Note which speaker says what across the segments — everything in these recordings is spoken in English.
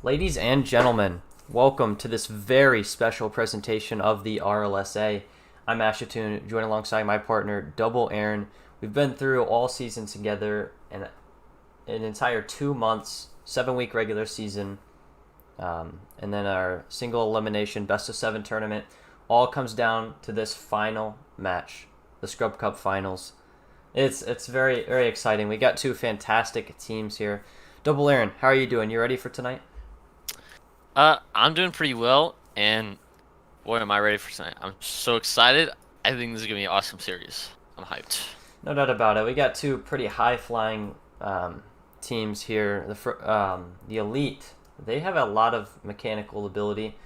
Speaker 1: Ladies and gentlemen, welcome to this very special presentation of the RLSA. I'm Ashatoon, joined alongside my partner, Double Aaron. We've been through all seasons together and an entire 2 months, 7-week regular season, and then our single elimination best of 7 tournament. All comes down to this final match, the Skrub Cup Finals. It's very, very exciting. We got two fantastic teams here. Double Aaron, how are you doing? You ready for tonight?
Speaker 2: I'm doing pretty well, and boy, am I ready for tonight. I'm so excited. I think this is gonna be an awesome series. I'm hyped.
Speaker 1: No doubt about it. We got two pretty high-flying teams here. The Elite, they have a lot of mechanical ability.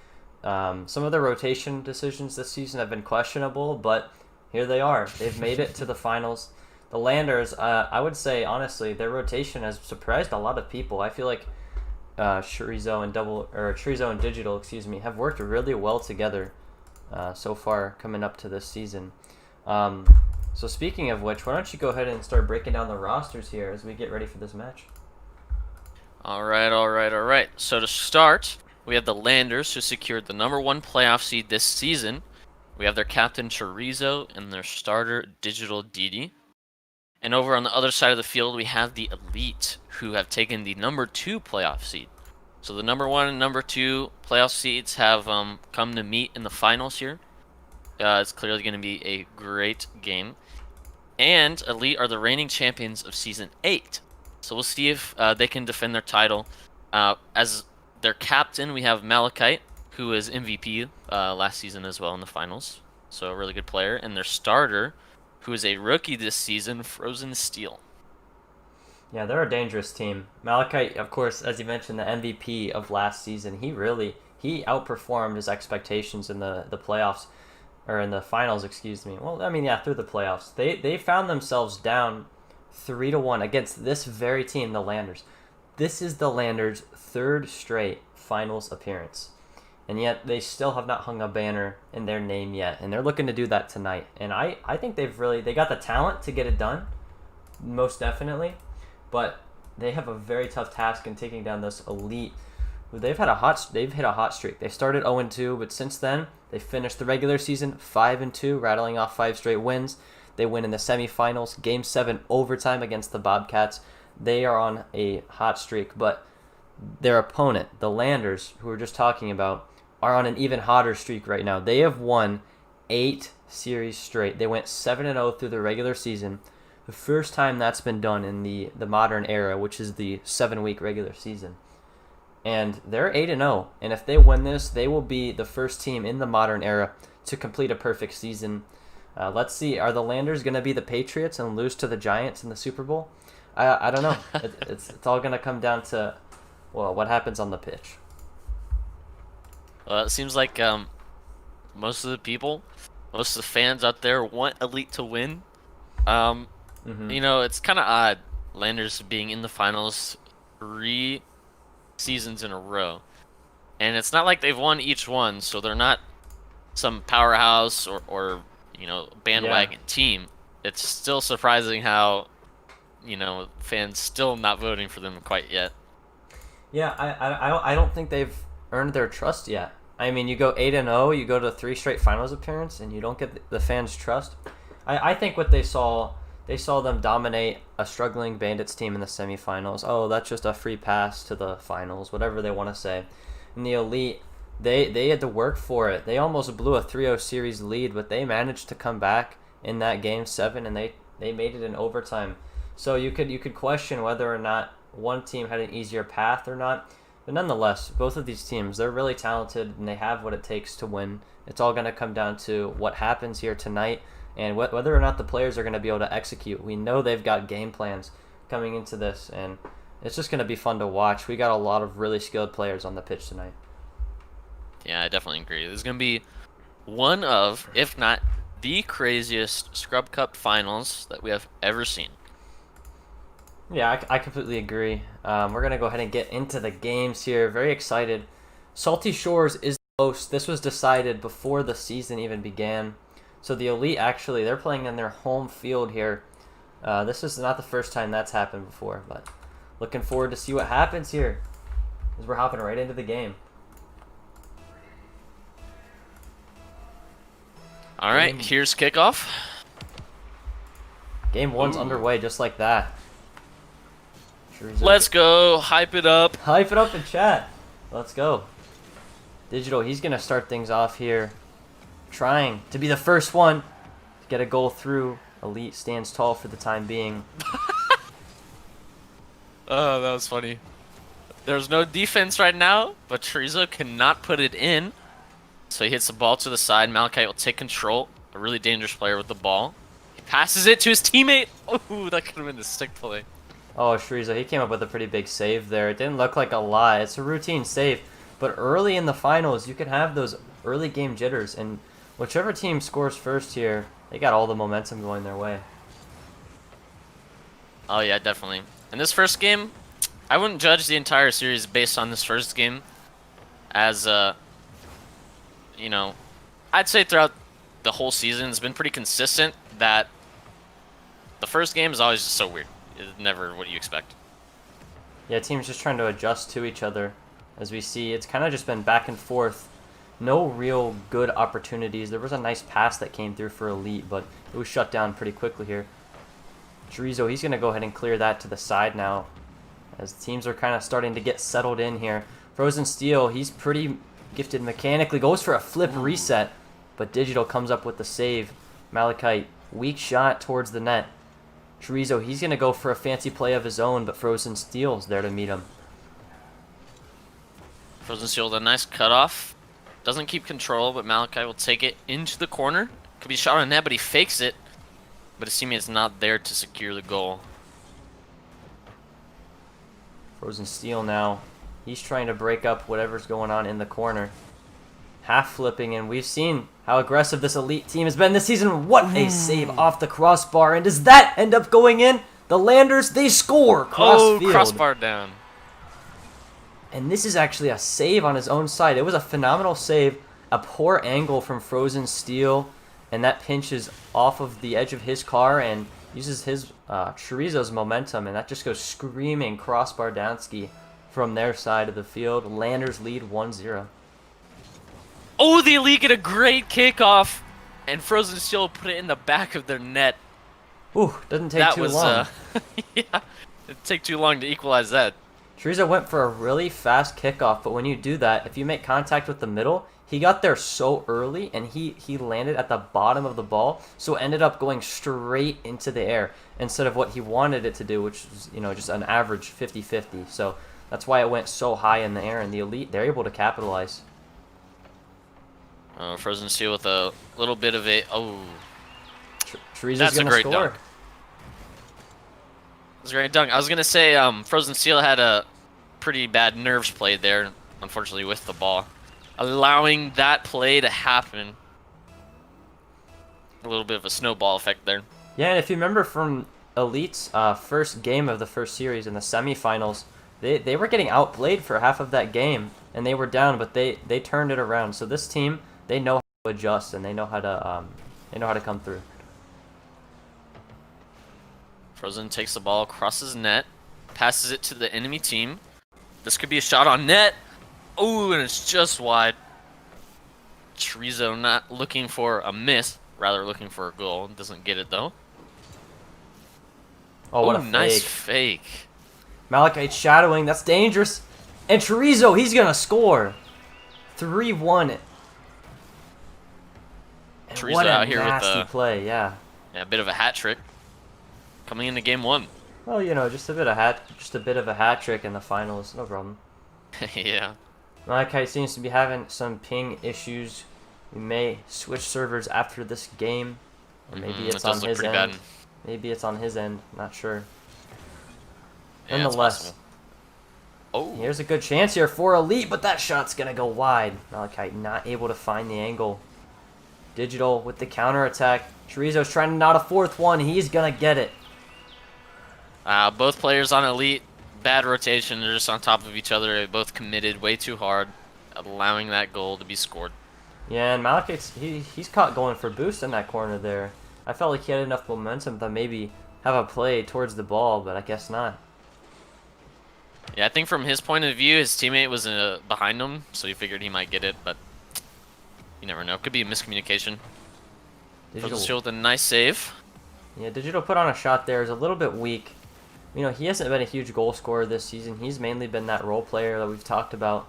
Speaker 1: Some of their rotation decisions this season have been questionable, but here they are. They've made it to the finals. The Landers, I would say honestly, their rotation has surprised a lot of people. I feel like Chorizo and Digital, have worked really well together so far coming up to this season. So speaking of which, why don't you go ahead and start breaking down the rosters here as we get ready for this match?
Speaker 2: All right. So to start, we have the Landers, who secured the #1 playoff seed this season. We have their captain Chorizo and their starter Digital Didi. And over on the other side of the field, we have the Elite, who have taken the #2 playoff seed. So the #1 and #2 playoff seeds have come to meet in the finals here. It's clearly going to be a great game. And Elite are the reigning champions of Season 8. So we'll see if they can defend their title. As their captain, we have Malachite, who is MVP last season as well in the finals. So a really good player. And their starter, who is a rookie this season, Frozen Steel.
Speaker 1: Yeah, they're a dangerous team. Malachite, of course, as you mentioned, the MVP of last season. He outperformed his expectations in the playoffs, or in the finals, excuse me. Well, I mean, yeah, through the playoffs. They found themselves down 3-1 against this very team, the Landers. This is the Landers' third straight finals appearance. And yet they still have not hung a banner in their name yet, and they're looking to do that tonight. And I think they got the talent to get it done, most definitely, but they have a very tough task in taking down this Elite. They've hit a hot streak. They started 0-2, but since then they finished the regular season 5-2, rattling off 5 straight wins. They win in the semifinals, Game 7 overtime against the Bobcats. They are on a hot streak, but their opponent, the Landers, who we were just talking about, are on an even hotter streak right now. They have won 8 series straight. They went 7-0 through the regular season. The first time that's been done in the modern era, which is the 7-week regular season. And they're 8-0. And if they win this, they will be the first team in the modern era to complete a perfect season. Let's see. Are the Landers going to be the Patriots and lose to the Giants in the Super Bowl? I don't know. It's all going to come down to, well, what happens on the pitch.
Speaker 2: It seems like most of the fans out there want Elite to win. It's kind of odd, Landers being in the finals 3 seasons in a row. And it's not like they've won each one, so they're not some powerhouse or bandwagon team. It's still surprising how, fans still not voting for them quite yet.
Speaker 1: Yeah, I don't think they've earned their trust yet. I mean, you go 8-0, you go to 3 straight finals appearance, and you don't get the fans' trust. I think what they saw them dominate a struggling Bandits team in the semifinals. Oh, that's just a free pass to the finals, whatever they want to say. And the Elite, they had to work for it. They almost blew a 3-0 series lead, but they managed to come back in that Game 7, and they made it in overtime. So you could question whether or not one team had an easier path or not. But nonetheless, both of these teams, they're really talented, and they have what it takes to win. It's all going to come down to what happens here tonight and whether or not the players are going to be able to execute. We know they've got game plans coming into this, and it's just going to be fun to watch. We got a lot of really skilled players on the pitch tonight.
Speaker 2: Yeah, I definitely agree. This is going to be one of, if not the craziest Scrub Cup finals that we have ever seen.
Speaker 1: Yeah, I completely agree. We're going to go ahead and get into the games here. Very excited. Salty Shores is the host. This was decided before the season even began. So the Elite, actually, they're playing in their home field here. This is not the first time that's happened before, but looking forward to see what happens here. As we're hopping right into the game.
Speaker 2: All right, here's kickoff.
Speaker 1: Game 1's underway just like that.
Speaker 2: Let's go. Hype it up.
Speaker 1: Hype it up in chat. Let's go. Digital, he's going to start things off here. Trying to be the first one to get a goal through. Elite stands tall for the time being.
Speaker 2: Oh, that was funny. There's no defense right now, but Chorizo cannot put it in. So he hits the ball to the side. Malachite will take control. A really dangerous player with the ball. He passes it to his teammate. Oh, that could have been the stick play.
Speaker 1: Oh, Chorizo, he came up with a pretty big save there. It didn't look like a lot. It's a routine save. But early in the finals, you can have those early game jitters. And whichever team scores first here, they got all the momentum going their way.
Speaker 2: Oh, yeah, definitely. In this first game, I wouldn't judge the entire series based on this first game. As, you know, I'd say throughout the whole season, it's been pretty consistent that the first game is always just so weird. It's never what you expect.
Speaker 1: Yeah, teams just trying to adjust to each other. As we see, it's kind of just been back and forth. No real good opportunities. There was a nice pass that came through for Elite, but it was shut down pretty quickly here. Chorizo, he's going to go ahead and clear that to the side now. As teams are kind of starting to get settled in here. Frozen Steel, he's pretty gifted mechanically. Goes for a flip reset, but Digital comes up with the save. Malachite, weak shot towards the net. Chorizo, he's going to go for a fancy play of his own, but Frozen Steel's there to meet him.
Speaker 2: Frozen Steel with a nice cutoff. Doesn't keep control, but Malachite will take it into the corner. Could be shot on net, but he fakes it. But his teammate's not there to secure the goal.
Speaker 1: Frozen Steel now. He's trying to break up whatever's going on in the corner. Half flipping, and we've seen how aggressive this Elite team has been this season. What a save off the crossbar. And does that end up going in? The Landers, they score cross field.
Speaker 2: Crossbar down.
Speaker 1: And this is actually a save on his own side. It was a phenomenal save. A poor angle from Frozen Steel. And that pinches off of the edge of his car and uses his Chorizo's momentum. And that just goes screaming crossbar downski from their side of the field. Landers lead 1-0.
Speaker 2: Oh, the Elite get a great kickoff. And Frozen Steel put it in the back of their net.
Speaker 1: Ooh, doesn't take too long.
Speaker 2: Yeah, it didn't take too long to equalize that.
Speaker 1: Chorizo went for a really fast kickoff, but when you do that, if you make contact with the middle, he got there so early, and he landed at the bottom of the ball, so ended up going straight into the air instead of what he wanted it to do, which is, you know, just an average 50-50. So that's why it went so high in the air, and the Elite, they're able to capitalize.
Speaker 2: Frozen Steel with a little bit of a... Oh,
Speaker 1: Chorizo's going to score.
Speaker 2: Dunk. That's a great dunk. I was going to say Frozen Steel had a pretty bad nerves play there, unfortunately, with the ball. Allowing that play to happen. A little bit of a snowball effect there.
Speaker 1: Yeah, and if you remember from Elite's first game of the first series in the semifinals, they were getting outplayed for half of that game, and they were down, but they turned it around. So this team, they know how to adjust, and they know how to come through.
Speaker 2: Frozen takes the ball, crosses net, passes it to the enemy team. This could be a shot on net. Oh, and it's just wide. Chorizo not looking for a miss, rather looking for a goal. Doesn't get it though.
Speaker 1: Oh, what a
Speaker 2: nice fake.
Speaker 1: Malachite shadowing, that's dangerous. And Chorizo, he's gonna score. 3-1.
Speaker 2: Chorizo
Speaker 1: what a
Speaker 2: out here
Speaker 1: nasty
Speaker 2: with
Speaker 1: play, yeah.
Speaker 2: Yeah, a bit of a hat trick. Coming into game 1.
Speaker 1: Well, you know, just a bit of a hat trick in the finals, no problem.
Speaker 2: Yeah.
Speaker 1: Malachite seems to be having some ping issues. We may switch servers after this game, or maybe it's on his end.
Speaker 2: Bad.
Speaker 1: Maybe it's on his end. Not sure.
Speaker 2: Yeah,
Speaker 1: nonetheless, here's a good chance here for Elite, but that shot's gonna go wide. Malachite not able to find the angle. Digital with the counter attack. Chorizo's trying to knot a fourth one. He's gonna get it.
Speaker 2: Both players on Elite, bad rotation. They're just on top of each other. They both committed way too hard, allowing that goal to be scored.
Speaker 1: Yeah, and Malachite's he's caught going for boost in that corner there. I felt like he had enough momentum to maybe have a play towards the ball, but I guess not.
Speaker 2: Yeah, I think from his point of view, his teammate was behind him, so he figured he might get it, but you never know. Could be a miscommunication. Frozen
Speaker 1: Digital.
Speaker 2: Seal with a nice save.
Speaker 1: Yeah, Digital put on a shot there. Is a little bit weak. You know, he hasn't been a huge goal scorer this season. He's mainly been that role player that we've talked about.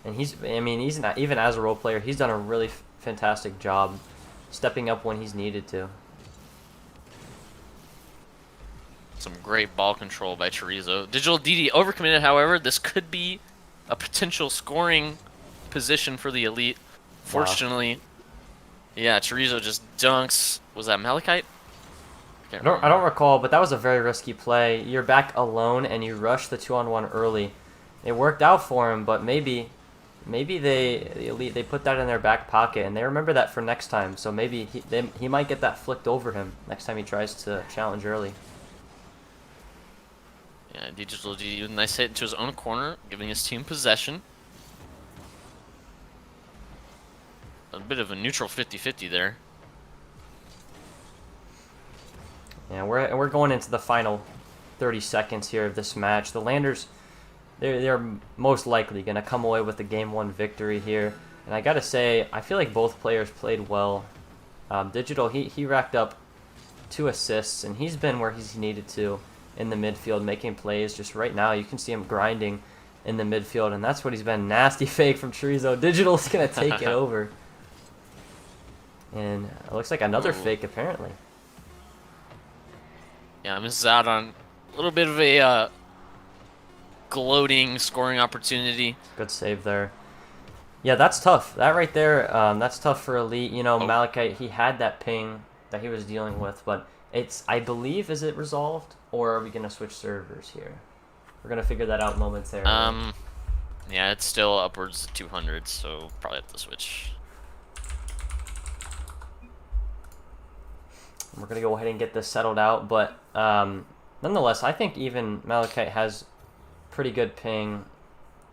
Speaker 1: And I mean, he's not, even as a role player, he's done a really fantastic job stepping up when he's needed to.
Speaker 2: Some great ball control by Chorizo. Digital DD overcommitted, however. This could be a potential scoring position for the Elite.
Speaker 1: Wow.
Speaker 2: Fortunately, yeah, Chorizo just dunks. Was that Malachite?
Speaker 1: I don't recall, but that was a very risky play. You're back alone and you rush the 2-on-1 early. It worked out for him, but maybe the Elite, they put that in their back pocket and they remember that for next time. So maybe he might get that flicked over him next time he tries to challenge early.
Speaker 2: Yeah, Digital DD with a nice hit into his own corner, giving his team possession. A bit of a neutral 50-50 there.
Speaker 1: Yeah, we're going into the final 30 seconds here of this match. The Landers, they're most likely going to come away with the Game 1 victory here. And I got to say, I feel like both players played well. Digital, he racked up 2 assists, and he's been where he's needed to in the midfield, making plays. Just right now, you can see him grinding in the midfield, and that's what he's been. Nasty fake from Chorizo. Digital's going to take it over. And it looks like another fake, apparently.
Speaker 2: Yeah, I misses out on a little bit of a gloating scoring opportunity.
Speaker 1: Good save there. Yeah, that's tough. That right there, that's tough for Elite. You know, Malachite, he had that ping that he was dealing with, but I believe, is it resolved? Or are we going to switch servers here? We're going to figure that out momentarily.
Speaker 2: Yeah, it's still upwards of 200, so probably have to switch.
Speaker 1: We're going to go ahead and get this settled out, but nonetheless, I think even Malachite has pretty good ping.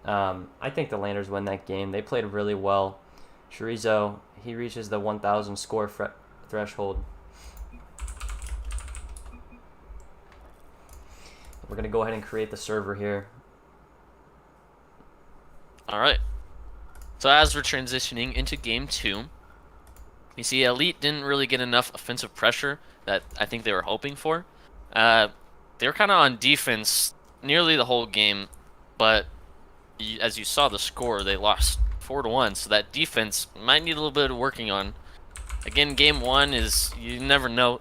Speaker 1: I think the Landers win that game. They played really well. Chorizo, he reaches the 1,000 score threshold. We're going to go ahead and create the server here.
Speaker 2: All right. So as we're transitioning into Game 2, you see Elite didn't really get enough offensive pressure that I think they were hoping for. They were kind of on defense nearly the whole game, but as you saw the score, they lost 4-1, so that defense might need a little bit of working on. Again, Game 1 is, you never know.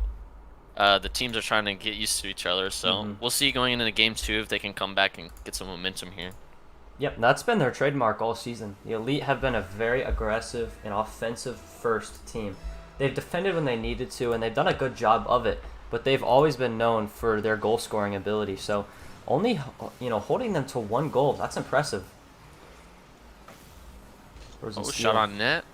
Speaker 2: The teams are trying to get used to each other, so we'll see going into Game 2 if they can come back and get some momentum here.
Speaker 1: Yep, that's been their trademark all season. The Elite have been a very aggressive and offensive first team. They've defended when they needed to, and they've done a good job of it, but they've always been known for their goal scoring ability. So only, holding them to 1 goal, that's impressive.
Speaker 2: Shot on net.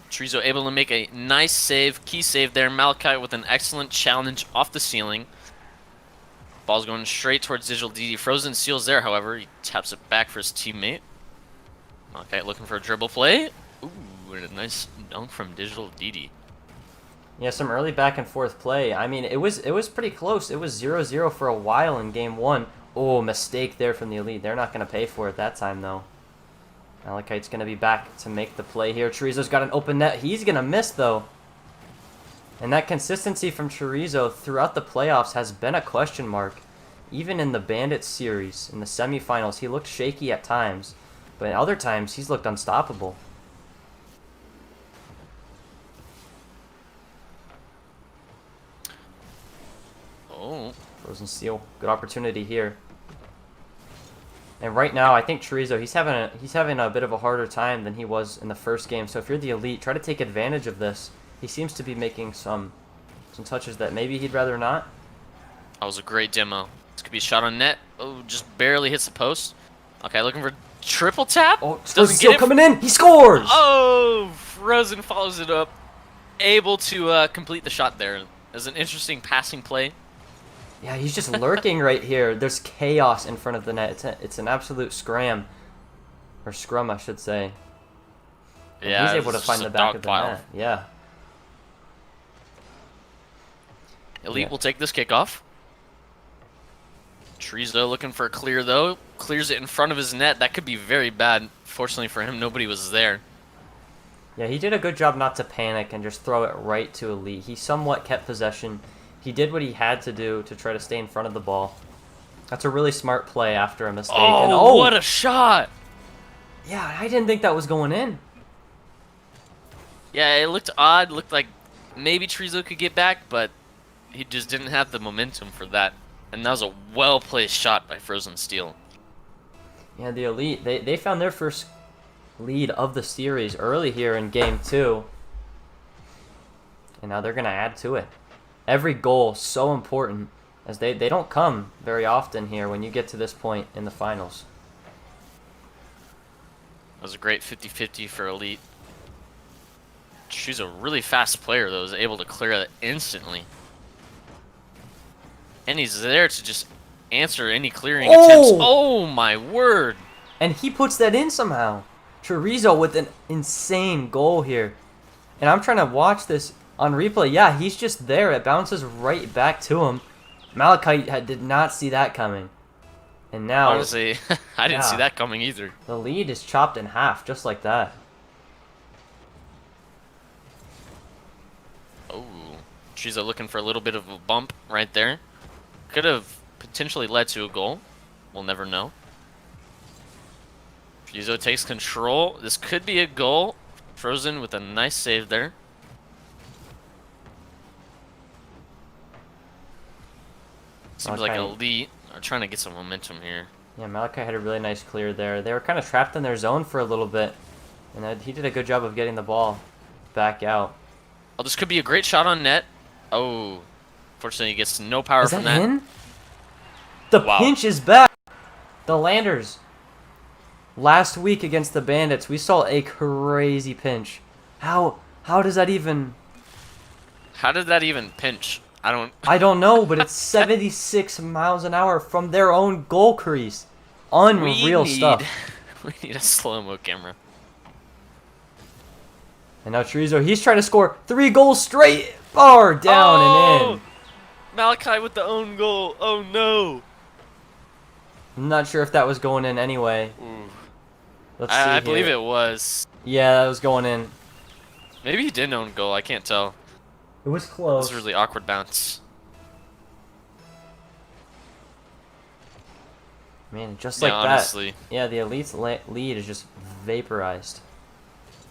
Speaker 2: Chorizo able to make a nice save, key save there. Malachite with an excellent challenge off the ceiling. Ball's going straight towards Digital DD. Frozen Seal's there, however. He taps it back for his teammate. Okay, looking for a dribble play. Ooh, and a nice dunk from Digital DD.
Speaker 1: Yeah, some early back and forth play. I mean, it was pretty close. It was 0-0 for a while in Game 1. Oh, mistake there from the Elite. They're not going to pay for it that time, though. Malachite's going to be back to make the play here. Chorizo's got an open net. He's going to miss, though. And that consistency from Chorizo throughout the playoffs has been a question mark. Even in the Bandits series, in the semifinals, he looked shaky at times. But at other times, he's looked unstoppable.
Speaker 2: Oh.
Speaker 1: Frozen Seal. Good opportunity here. And right now, I think Chorizo, he's having a bit of a harder time than he was in the first game. So if you're the Elite, try to take advantage of this. He seems to be making some touches that maybe he'd rather not.
Speaker 2: That was a great demo. This could be a shot on net. Oh, just barely hits the post. Okay, looking for triple tap.
Speaker 1: Oh, Frozen Seal coming in. He scores!
Speaker 2: Oh, Frozen follows it up. Able to complete the shot there. It was an interesting passing play.
Speaker 1: Yeah, he's just lurking right here. There's chaos in front of the net. It's an absolute scram. Or scrum, I should say. And
Speaker 2: yeah,
Speaker 1: he's able to find the back of the net. Yeah.
Speaker 2: Elite will take this kickoff. Chorizo looking for a clear, though. Clears it in front of his net. That could be very bad. Fortunately for him, nobody was there.
Speaker 1: Yeah, he did a good job not to panic and just throw it right to Elite. He somewhat kept possession. He did what he had to do to try to stay in front of the ball. That's a really smart play after a mistake.
Speaker 2: Oh, what a shot!
Speaker 1: Yeah, I didn't think that was going in.
Speaker 2: Yeah, it looked odd. Looked like maybe Chorizo could get back, but he just didn't have the momentum for that. And that was a well-placed shot by Frozen Steel.
Speaker 1: Yeah, the Elite, they found their first lead of the series early here in Game 2. And now they're going to add to it. Every goal so important, as they don't come very often here when you get to this point in the finals.
Speaker 2: That was a great 50-50 for Elite. She's a really fast player, though, is able to clear that instantly. And he's there to just answer any clearing attempts. Oh, my word.
Speaker 1: And he puts that in somehow. Chorizo with an insane goal here. And I'm trying to watch this on replay. Yeah, he's just there. It bounces right back to him. Malachite did not see that coming. And now...
Speaker 2: Honestly, I didn't see that coming either.
Speaker 1: The lead is chopped in half, just like that.
Speaker 2: Oh, Chorizo looking for a little bit of a bump right there. Could have potentially led to a goal. We'll never know. Chorizo takes control. This could be a goal. Frozen with a nice save there. Seems like Elite are trying to get some momentum here.
Speaker 1: Yeah, Malachi had a really nice clear there. They were kind of trapped in their zone for a little bit. And he did a good job of getting the ball back out.
Speaker 2: Oh, this could be a great shot on net. Oh, fortunately he gets no power from that.
Speaker 1: In? The pinch is back. The Landers. Last week against the Bandits, we saw a crazy pinch. How does that even...
Speaker 2: How did that even pinch?
Speaker 1: I don't know, but it's 76 miles an hour from their own goal crease. Unreal stuff.
Speaker 2: We need a slow-mo camera.
Speaker 1: And now Chorizo, he's trying to score 3 goals straight. Far down and in.
Speaker 2: Malachi with the own goal. Oh, no.
Speaker 1: I'm not sure if that was going in anyway. Let's see
Speaker 2: I believe it was.
Speaker 1: Yeah, that was going in.
Speaker 2: Maybe he didn't own goal. I can't tell.
Speaker 1: It was close.
Speaker 2: This was a really awkward bounce.
Speaker 1: Man, just like that.
Speaker 2: Honestly.
Speaker 1: Yeah, the Elite's lead is just vaporized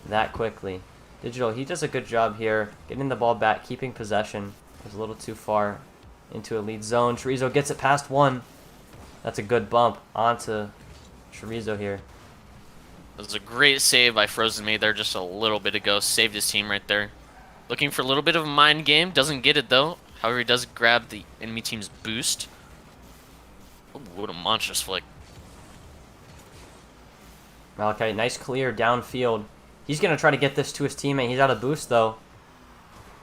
Speaker 1: that quickly. Digital, he does a good job here, getting the ball back, keeping possession. It was a little too far into Elite zone. Chorizo gets it past one. That's a good bump onto Chorizo here.
Speaker 2: That was a great save by Frozen made there just a little bit ago. Saved his team right there. Looking for a little bit of a mind game. Doesn't get it, though. However, he does grab the enemy team's boost. Ooh, what a monstrous flick.
Speaker 1: Malachi, nice clear downfield. He's going to try to get this to his teammate. He's out of boost, though.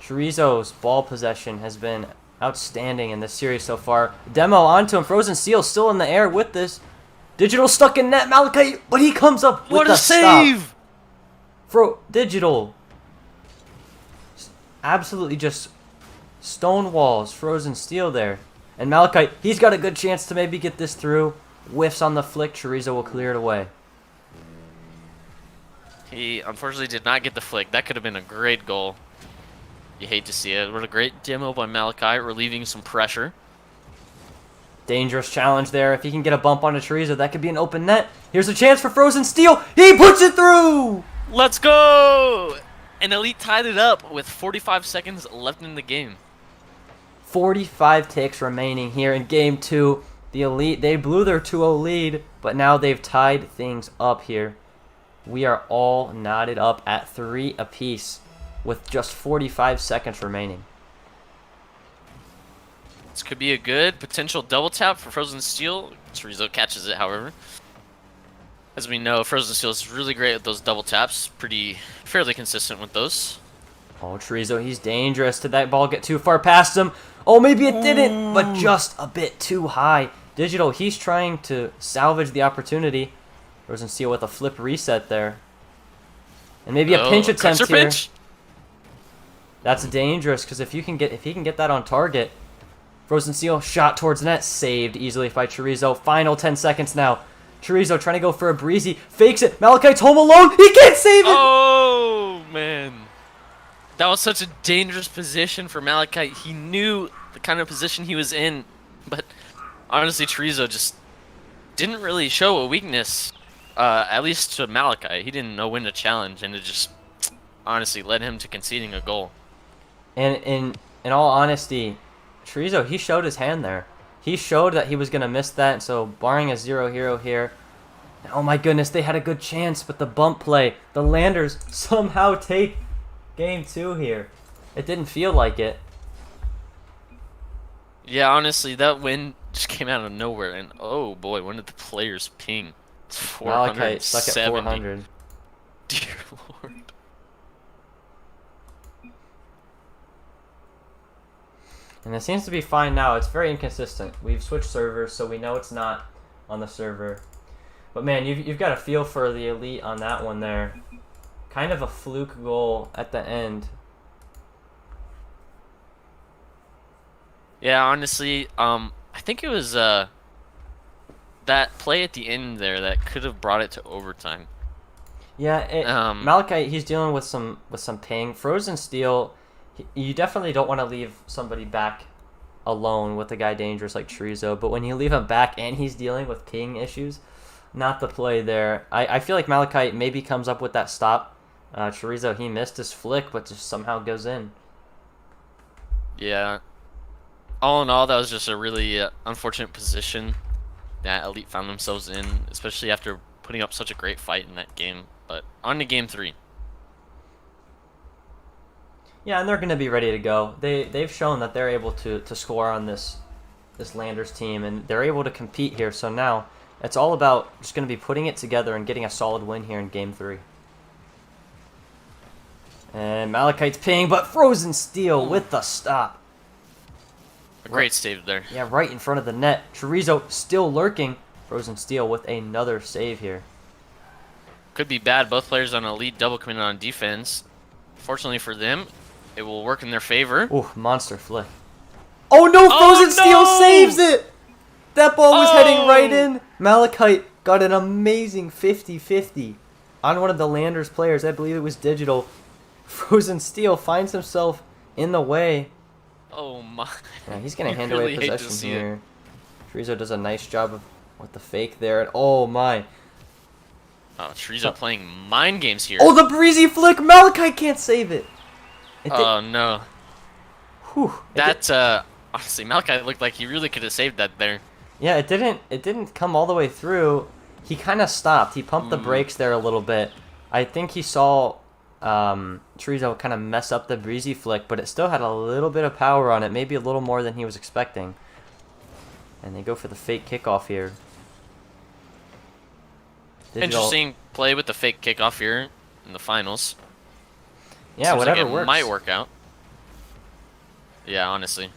Speaker 1: Chorizo's ball possession has been outstanding in this series so far. Demo onto him. Frozen Steel still in the air with this. Digital stuck in net. Malachi, but he comes up with the
Speaker 2: save!
Speaker 1: Digital. Absolutely just stonewalls Frozen Steel there. And Malachi, he's got a good chance to maybe get this through. Whiffs on the flick. Chorizo will clear it away.
Speaker 2: He unfortunately did not get the flick. That could have been a great goal. You hate to see it. What a great demo by Malachi, relieving some pressure.
Speaker 1: Dangerous challenge there. If he can get a bump onto Chorizo, that could be an open net. Here's a chance for Frozen Steel. He puts it through!
Speaker 2: Let's go! And Elite tied it up with 45 seconds left in the game.
Speaker 1: 45 ticks remaining here in Game 2. The Elite, they blew their 2-0 lead, but now they've tied things up here. We are all knotted up at 3 apiece with just 45 seconds remaining.
Speaker 2: This could be a good potential double tap for Frozen Steel. Chorizo catches it, however. As we know, Frozen Steel is really great at those double taps. Fairly consistent with those.
Speaker 1: Oh, Chorizo, he's dangerous. Did that ball get too far past him? Oh, maybe it didn't, but just a bit too high. Digital, he's trying to salvage the opportunity. Frozen Steel with a flip reset there. And maybe a pinch attempt here. Pinch? That's dangerous, because if he can get that on target, Frozen Steel, shot towards net, saved easily by Chorizo. Final 10 seconds now. Chorizo trying to go for a breezy, fakes it. Malachite's home alone. He can't save it.
Speaker 2: Oh, man. That was such a dangerous position for Malachite. He knew the kind of position he was in, but honestly, Chorizo just didn't really show a weakness, at least to Malachite. He didn't know when to challenge, and it just honestly led him to conceding a goal.
Speaker 1: And in all honesty, Chorizo, he showed his hand there. He showed that he was going to miss that, so barring a 0 hero here. Oh my goodness, they had a good chance, but the bump play. The Landers somehow take game 2 here. It didn't feel like it.
Speaker 2: Yeah, honestly, that win just came out of nowhere, and oh boy, when did the players ping? It's 470.
Speaker 1: Malachite stuck at 400.
Speaker 2: Dear Lord.
Speaker 1: And it seems to be fine now. It's very inconsistent. We've switched servers, so we know it's not on the server. But man, you've got a feel for the elite on that one there. Kind of a fluke goal at the end.
Speaker 2: Yeah, honestly, I think it was that play at the end there that could have brought it to overtime.
Speaker 1: Yeah, Malachite, he's dealing with some ping. Frozen Steel, you definitely don't want to leave somebody back alone with a guy dangerous like Chorizo, but when you leave him back and he's dealing with ping issues, not the play there. I feel like Malachite maybe comes up with that stop. Chorizo, he missed his flick, but just somehow goes in.
Speaker 2: Yeah. All in all, that was just a really unfortunate position that Elite found themselves in, especially after putting up such a great fight in that game. But on to game 3.
Speaker 1: Yeah, and they're going to be ready to go. They've shown that they're able to score on this Landers team, and they're able to compete here. So now it's all about just going to be putting it together and getting a solid win here in game 3. And Malachite's ping, but Frozen Steel with the stop.
Speaker 2: A great save there.
Speaker 1: Yeah, right in front of the net. Chorizo still lurking. Frozen Steel with another save here.
Speaker 2: Could be bad. Both players on Elite double committed on defense. Fortunately for them, it will work in their favor.
Speaker 1: Ooh, monster flick. Oh no, Frozen Steel saves it! That ball was heading right in. Malachite got an amazing 50-50 on one of the Landers players. I believe it was Digital. Frozen Steel finds himself in the way.
Speaker 2: Oh my.
Speaker 1: Yeah, he's going to hand away possession here. Chorizo does a nice job with the fake there. And oh my.
Speaker 2: Oh, Chorizo playing mind games here.
Speaker 1: Oh, the breezy flick. Malachite can't save it.
Speaker 2: Oh no.
Speaker 1: Whew.
Speaker 2: That honestly, Malachite looked like he really could have saved that there.
Speaker 1: Yeah, it didn't come all the way through. He kind of stopped. He pumped the brakes there a little bit. I think he saw Chorizo kind of mess up the breezy flick, but it still had a little bit of power on it, maybe a little more than he was expecting. And they go for the fake kickoff here.
Speaker 2: Interesting play with the fake kickoff here in the finals.
Speaker 1: Yeah,
Speaker 2: seems
Speaker 1: whatever
Speaker 2: like it
Speaker 1: works.
Speaker 2: might work out. Yeah, honestly.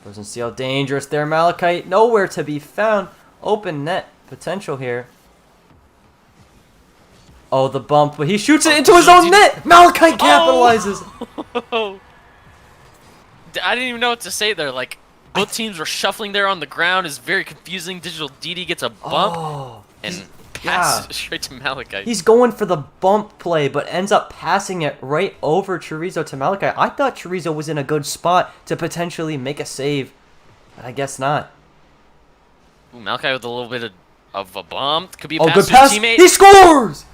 Speaker 1: Frozen Steel dangerous there, Malachite. Nowhere to be found. Open net potential here. Oh, the bump, but he shoots it into his own net. Malachite capitalizes.
Speaker 2: Oh. I didn't even know what to say there. Like, both teams were shuffling there on the ground. It's very confusing. Digital DD gets a bump and passes it straight to Malachite.
Speaker 1: He's going for the bump play, but ends up passing it right over Chorizo to Malachite. I thought Chorizo was in a good spot to potentially make a save, but I guess not.
Speaker 2: Ooh, Malachite with a little bit of a bump. Could be a
Speaker 1: Oh,
Speaker 2: pass
Speaker 1: good
Speaker 2: to
Speaker 1: pass.
Speaker 2: his teammate.
Speaker 1: He scores!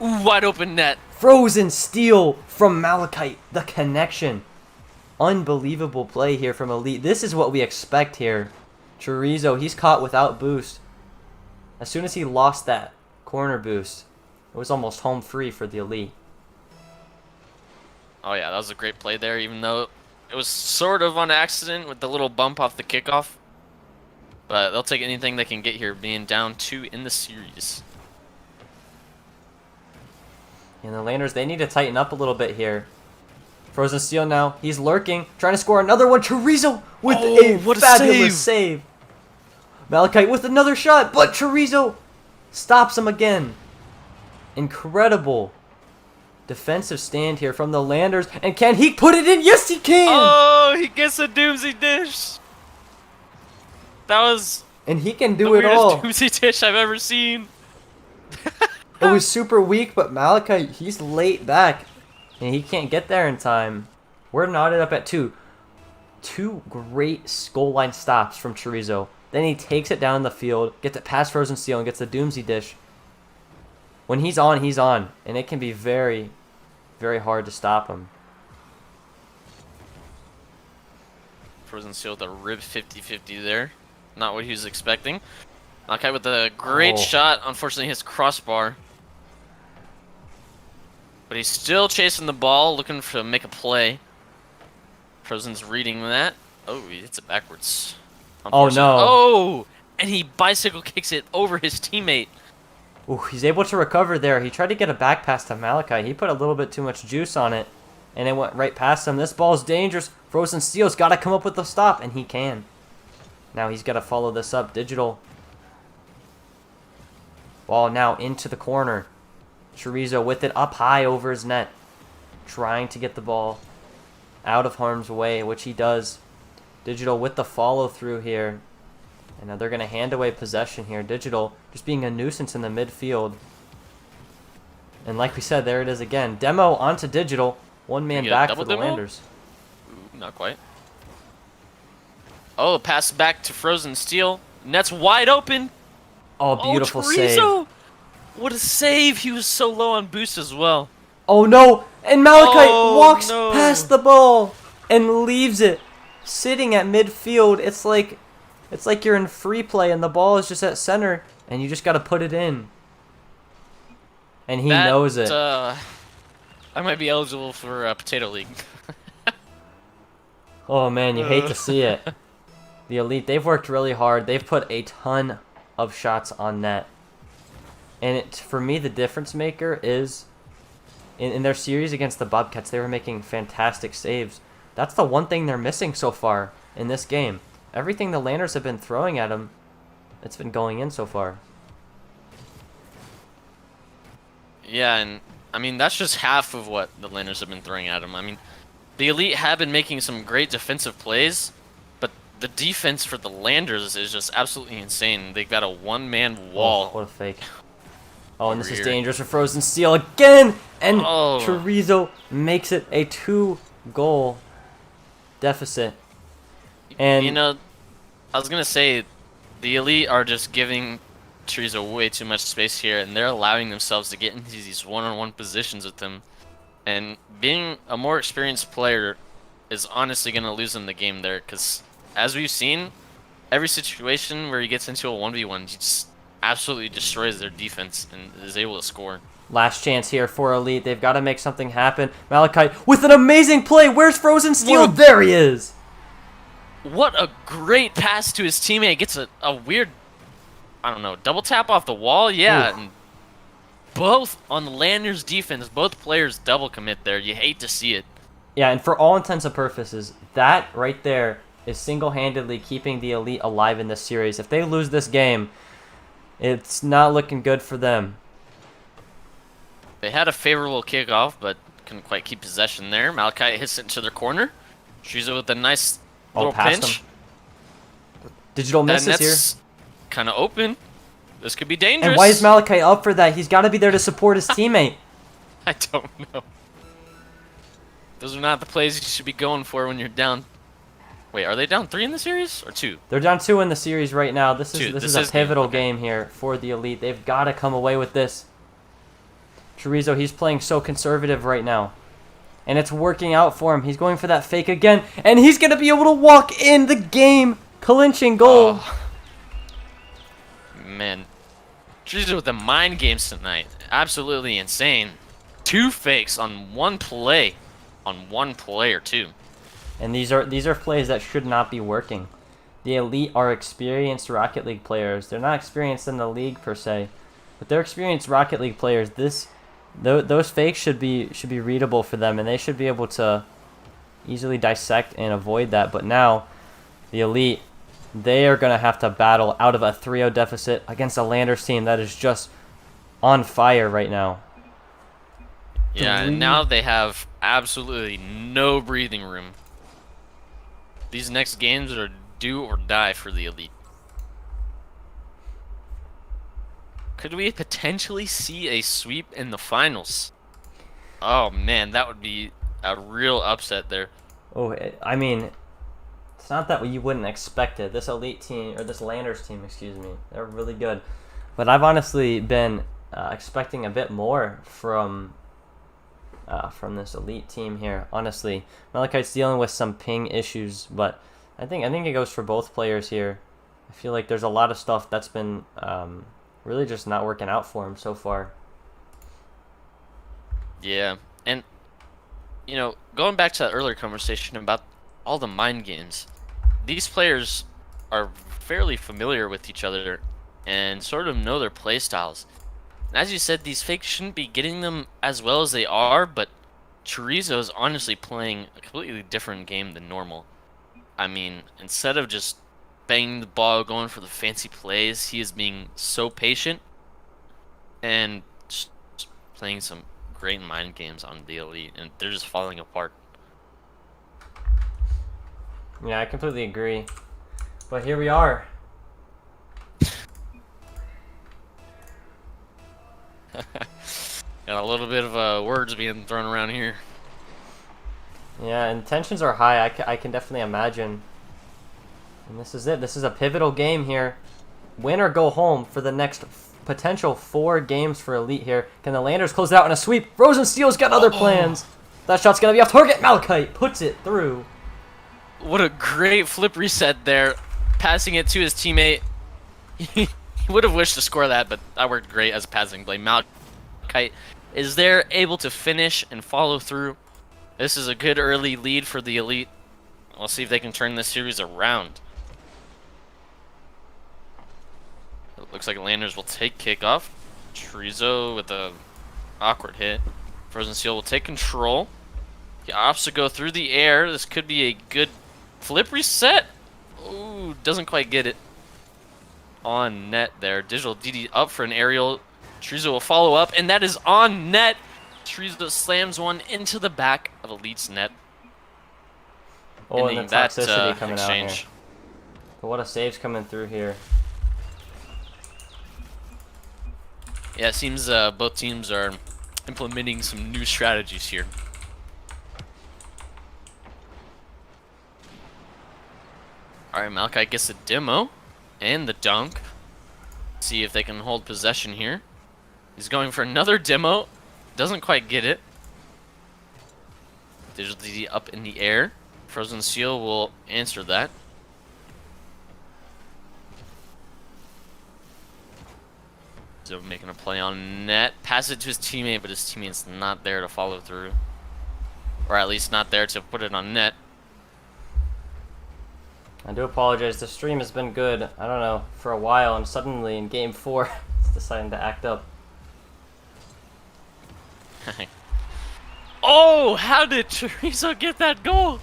Speaker 2: Ooh, wide open net.
Speaker 1: Frozen Steel from Malachite. The connection. Unbelievable play here from Elite. This is what we expect here. Chorizo, he's caught without boost. As soon as he lost that corner boost, it was almost home free for the Elite.
Speaker 2: Oh yeah, that was a great play there, even though it was sort of on accident with the little bump off the kickoff. But they'll take anything they can get here, being down 2 in the series.
Speaker 1: And the Landers, they need to tighten up a little bit here. Frozen Steel now, he's lurking, trying to score another one. Chorizo with a fabulous save. Malachite with another shot, but Chorizo stops him again. Incredible defensive stand here from the Landers. And can he put it in? Yes, he can!
Speaker 2: Oh, he gets a doomsday dish. That was
Speaker 1: And he can
Speaker 2: the
Speaker 1: do it
Speaker 2: weirdest
Speaker 1: all.
Speaker 2: doozy dish I've ever seen.
Speaker 1: It was super weak, but Malachi, he's late back. And he can't get there in time. We're knotted up at 2. 2 great goal line stops from Chorizo. Then he takes it down the field, gets it past Frozen Steel, and gets the Doomsday Dish. When he's on, he's on. And it can be very, very hard to stop him.
Speaker 2: Frozen Steel with a rib 50-50 there. Not what he was expecting. Malachi with a great shot. Unfortunately, his crossbar. But he's still chasing the ball, looking to make a play. Frozen's reading that. Oh, he hits it backwards.
Speaker 1: Oh, no.
Speaker 2: Oh! And he bicycle kicks it over his teammate.
Speaker 1: Ooh, he's able to recover there. He tried to get a back pass to Malachi. He put a little bit too much juice on it. And it went right past him. This ball is dangerous. Frozen Steel's got to come up with the stop, and he can. Now he's got to follow this up. Digital. Ball now into the corner. Chorizo with it up high over his net. Trying to get the ball out of harm's way, which he does. Digital with the follow through here. And now they're going to hand away possession here. Digital just being a nuisance in the midfield. And like we said, there it is again. Demo onto Digital. One man back for the
Speaker 2: demo?
Speaker 1: Landers.
Speaker 2: Ooh, not quite. Oh, pass back to Frozen Steel. Net's wide open.
Speaker 1: Oh, beautiful
Speaker 2: Chorizo!
Speaker 1: save.
Speaker 2: What a save. He was so low on boost as well.
Speaker 1: Oh no! And Malachi
Speaker 2: Oh,
Speaker 1: walks
Speaker 2: no.
Speaker 1: past the ball and leaves it sitting at midfield. It's like you're in free play and the ball is just at center and you just got to put it in. And he knows it.
Speaker 2: I might be eligible for a Potato League.
Speaker 1: Oh man, you hate to see it. The Elite, they've worked really hard. They've put a ton of shots on net. And for me, the difference maker is in their series against the Bobcats, they were making fantastic saves. That's the one thing they're missing so far in this game. Everything the Landers have been throwing at them, it's been going in so far.
Speaker 2: Yeah, and I mean, that's just half of what the Landers have been throwing at him. I mean, the Elite have been making some great defensive plays, but the defense for the Landers is just absolutely insane. They've got a one-man wall.
Speaker 1: Oh, what a fake. Oh, and this is
Speaker 2: Here.
Speaker 1: dangerous for Frozen Steel again! And
Speaker 2: Oh.
Speaker 1: Chorizo makes it a 2-goal deficit. And
Speaker 2: You know, I was going to say, the Elite are just giving Chorizo way too much space here, and they're allowing themselves to get into these one-on-one positions with him. And being a more experienced player is honestly going to lose him the game there, because as we've seen, every situation where he gets into a 1v1, he just absolutely destroys their defense and is able to score.
Speaker 1: last chance here for Elite. They've got to make something happen. Malachi with an amazing play. Where's Frozen Steel? There he is.
Speaker 2: What a great pass to his teammate. Gets a weird, I don't know, double tap off the wall. Yeah,
Speaker 1: Ooh.
Speaker 2: and both on the Landers defense, both players double commit there. You hate to see it.
Speaker 1: Yeah, and for all intents and purposes, that right there is single-handedly keeping the Elite alive in this series. If they lose this game, it's not looking good for them.
Speaker 2: They had a favorable kickoff, but couldn't quite keep possession there. Malachi hits it into their corner. Shiza with a nice little
Speaker 1: past
Speaker 2: pinch.
Speaker 1: him. Digital misses
Speaker 2: And
Speaker 1: here.
Speaker 2: that's kind of open. This could be dangerous.
Speaker 1: And why is Malachi up for that? He's got to be there to support his teammate.
Speaker 2: I don't know. Those are not the plays you should be going for when you're down. Wait, are they down 3 in the series or 2?
Speaker 1: They're down 2 in the series right now. This
Speaker 2: Two.
Speaker 1: is
Speaker 2: This
Speaker 1: a
Speaker 2: is
Speaker 1: pivotal
Speaker 2: game.
Speaker 1: game here for the Elite. They've got to come away with this. Chorizo, he's playing so conservative right now. And it's working out for him. He's going for that fake again. And he's going to be able to walk in the game. Clinching goal.
Speaker 2: Oh. Man. Chorizo with the mind games tonight. Absolutely insane. 2 fakes on 1 play. On 1 player, too.
Speaker 1: And these are plays that should not be working. The Elite are experienced Rocket League players. They're not experienced in the league per se, but they're experienced Rocket League players. Those fakes should be readable for them, and they should be able to easily dissect and avoid that. But now, the Elite, they are going to have to battle out of a 3-0 deficit against a Landers team that is just on fire right now.
Speaker 2: Yeah, and now they have absolutely no breathing room. These next games are do or die for the Elite. Could we potentially see a sweep in the finals? Oh man, that would be a real upset there.
Speaker 1: Oh, I mean, it's not that you wouldn't expect it. This elite team, or this Landers team, excuse me, they're really good. But I've honestly been expecting a bit more from this elite team here. Honestly, Malachite's dealing with some ping issues, but I think it goes for both players here. I feel like there's a lot of stuff that's been really just not working out for him so far.
Speaker 2: Yeah, and going back to that earlier conversation about all the mind games, these players are fairly familiar with each other and sort of know their play styles. And as you said, these fakes shouldn't be getting them as well as they are, but Chorizo is honestly playing a completely different game than normal. I mean, instead of just banging the ball, going for the fancy plays, he is being so patient and just playing some great mind games on the elite, and they're just falling apart.
Speaker 1: Yeah, I completely agree. But here we are.
Speaker 2: Got a little bit of words being thrown around here.
Speaker 1: Yeah, and tensions are high. I can definitely imagine. And this is it. This is a pivotal game here. Win or go home for the next potential 4 games for Elite here. Can the Landers close it out in a sweep? Rosensteel's got other plans. That shot's going to be off target. Malachite puts it through.
Speaker 2: What a great flip reset there. Passing it to his teammate. He would have wished to score that, but that worked great as a passing play. Malachite is there, able to finish and follow through. This is a good early lead for the Elite. We'll see if they can turn this series around. It looks like Landers will take kickoff. Chorizo with a awkward hit. Frozen Seal will take control. He opts to go through the air. This could be a good flip reset. Ooh, doesn't quite get it on net there. Digital DD up for an aerial. Chorizo will follow up, and that is on net. Chorizo slams one into the back of Elite's net.
Speaker 1: Oh, and the toxicity coming
Speaker 2: exchange.
Speaker 1: out here. But what a save's coming through here.
Speaker 2: Yeah, it seems both teams are implementing some new strategies here. Alright, Malachite gets the demo and the dunk. See if they can hold possession here. He's going for another demo. Doesn't quite get it. Digital DD up in the air. Frozen Seal will answer that. So making a play on net. Pass it to his teammate, but his teammate's not there to follow through. Or at least not there to put it on net.
Speaker 1: I do apologize. The stream has been good, I don't know, for a while, and suddenly in Game 4, it's deciding to act up.
Speaker 2: Oh, how did Chorizo get that goal?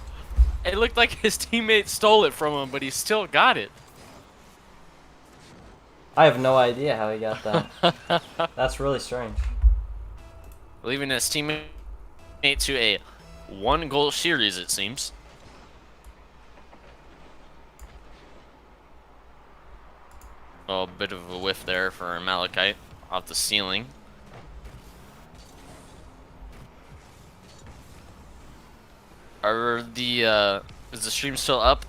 Speaker 2: It looked like his teammate stole it from him, but he still got it.
Speaker 1: I have no idea how he got that. That's really strange.
Speaker 2: Leaving his teammate to a 1-goal series, it seems. Oh, a bit of a whiff there for Malachite off the ceiling. Is the stream still up?